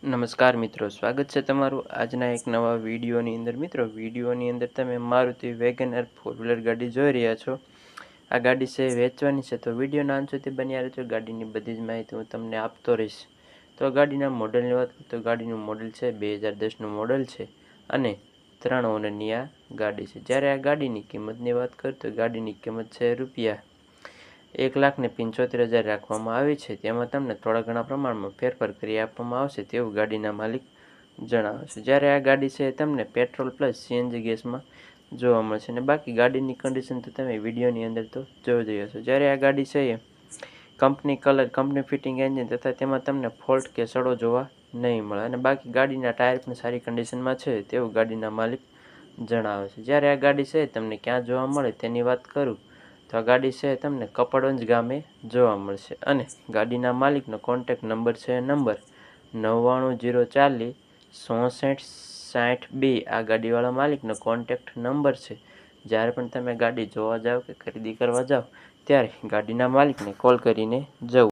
નમસ્કાર મિત્રો, સ્વાગત છે તમારું આજના એક નવા વિડીયોની અંદર. મિત્રો, વિડીયોની અંદર તમે મારુતિ વેગન આર 4 વ્હીલર ગાડી જોઈ રહ્યા છો. આ ગાડી છે વેચવાની છે, તો વિડીયોના અંત સુધી બન્યા રહેજો. ગાડીની બધી જ માહિતી હું તમને આપતો રહીશ. તો ગાડીના મોડલની વાત કરું તો ગાડીનું મોડલ છે 2010નું મોડલ છે અને 3 ઓનરની આ ગાડી છે. જ્યારે આ ગાડીની કિંમતની વાત કરું તો ગાડીની કિંમત છે ₹1,75,000 રાખવામાં આવી છે. તેમાં તમને થોડા ઘણા પ્રમાણમાં ફેરફાર કરી આપવામાં આવશે તેવું ગાડીના માલિક જણાવે છે. જ્યારે આ ગાડી છે તમને પેટ્રોલ પ્લસ સીએનજી ગેસમાં જોવા મળશે અને બાકી ગાડીની કન્ડિશન તો તમે વિડીયોની અંદર તો જોઈ રહ્યા છો. જ્યારે આ ગાડી છે એ company colour, company fitting engine તથા તેમાં તમને ફોલ્ટ કે સડો જોવા નહીં મળે અને બાકી ગાડીના ટાયર પણ સારી કન્ડિશનમાં છે તેવું ગાડીના માલિક જણાવે છે. જ્યારે આ ગાડી છે તમને ક્યાં જોવા મળે તેની વાત કરું તો આ ગાડી છે તમને કપડવંજ ગામે જોવા મળશે અને ગાડીના માલિકનો કોન્ટેક્ટ નંબર છે નંબર 9904066062. આ ગાડીવાળા માલિકનો કોન્ટેક્ટ નંબર છે. જ્યારે પણ તમે ગાડી જોવા જાઓ કે ખરીદી કરવા જાઓ ત્યારે ગાડીના માલિકને કોલ કરીને જવું.